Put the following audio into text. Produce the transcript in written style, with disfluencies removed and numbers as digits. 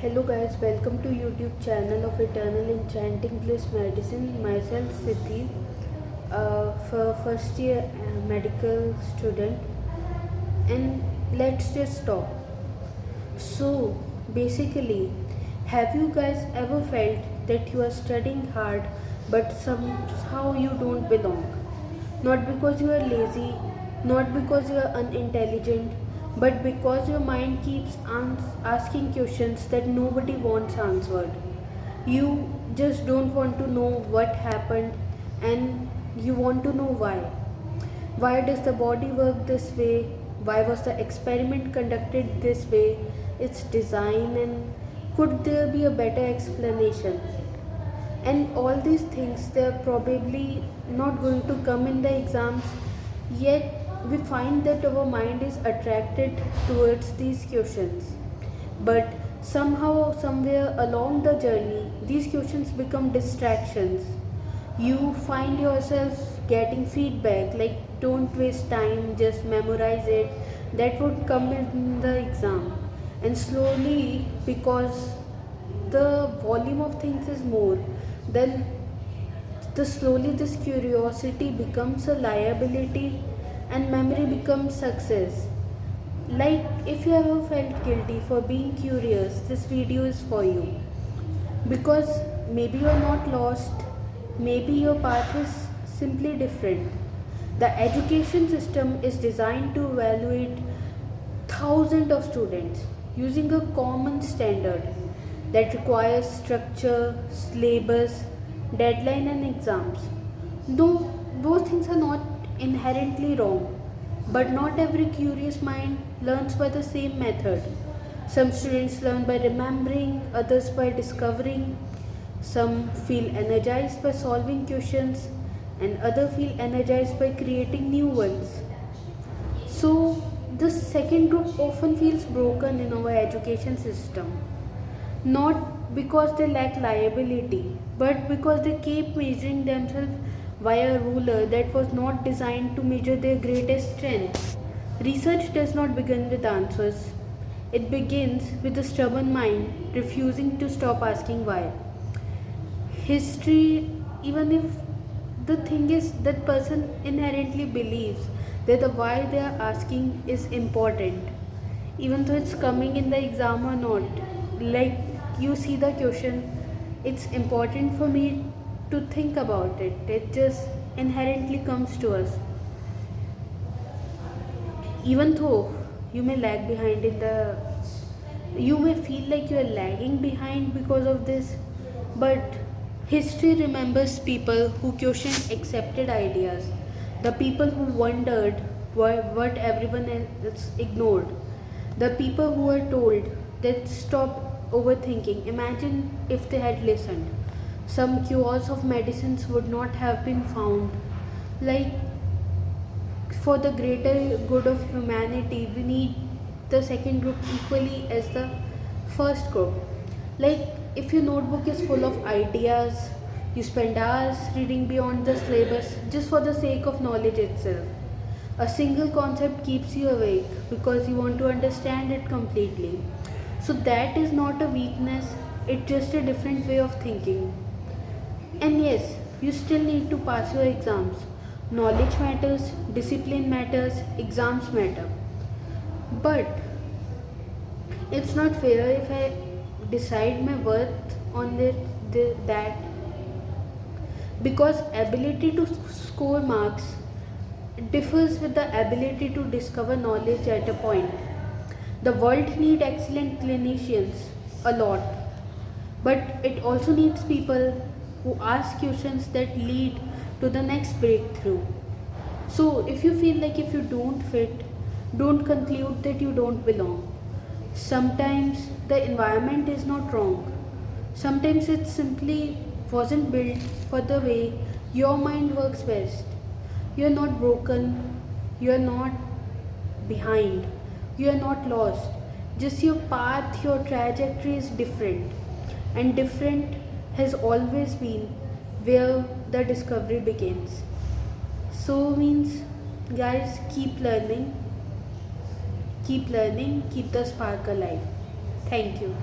Hello guys, welcome to YouTube channel of Eternal Enchanting Bliss Medicine. Myself Siddhi, for first year medical student, and let's just talk. So basically, have you guys ever felt that you are studying hard but somehow you don't belong? Not because you are lazy, not because you are unintelligent, but because your mind keeps asking questions that nobody wants answered. You just don't want to know what happened, and you want to know why. Why does the body work this way? Why was the experiment conducted this way? Its design, and could there be a better explanation? And all these things, they're probably not going to come in the exams, yet we find that our mind is attracted towards these questions. But somehow, somewhere along the journey, these questions become distractions. You find yourself getting feedback like, don't waste time, just memorize it. That would come in the exam. And slowly, because the volume of things is more, then the slowly this curiosity becomes a liability and memory becomes success. Like, if you ever felt guilty for being curious, this video is for you. Because maybe you're not lost, maybe your path is simply different. The education system is designed to evaluate thousands of students using a common standard that requires structure, syllabus, deadline, and exams. Though those things are not inherently wrong, but not every curious mind learns by the same method. Some students learn by remembering, others by discovering. Some feel energized by solving questions, and others feel energized by creating new ones. So, the second group often feels broken in our education system, not because they lack liability, but because they keep measuring themselves via a ruler that was not designed to measure their greatest strength. Research does not begin with answers, it begins with a stubborn mind refusing to stop asking why. History, even if the thing is that person inherently believes that the why they are asking is important, even though it's coming in the exam or not. Like, you see the question, it's important for me to think about it, it just inherently comes to us. Even though you may lag behind in the, you may feel like you are lagging behind because of this, but history remembers people who questioned accepted ideas, the people who wondered what everyone else ignored, the people who were told that stop overthinking. Imagine if they had listened. Some cures of medicines would not have been found. Like, for the greater good of humanity, we need the second group equally as the first group. Like, if your notebook is full of ideas, you spend hours reading beyond the syllabus just for the sake of knowledge itself. A single concept keeps you awake because you want to understand it completely. So, that is not a weakness, it's just a different way of thinking. And yes, you still need to pass your exams. Knowledge matters, discipline matters, exams matter. But it's not fair if I decide my worth on that, because ability to score marks differs with the ability to discover knowledge at a point. The world needs excellent clinicians a lot, but it also needs people who ask questions that lead to the next breakthrough. So, if you feel like if you don't fit, don't conclude that you don't belong. Sometimes the environment is not wrong. Sometimes it simply wasn't built for the way your mind works best. You're not broken, you're not behind, you're not lost. Just your path, your trajectory is different. And different has always been where the discovery begins. So, means, guys, keep learning, keep the spark alive. Thank you.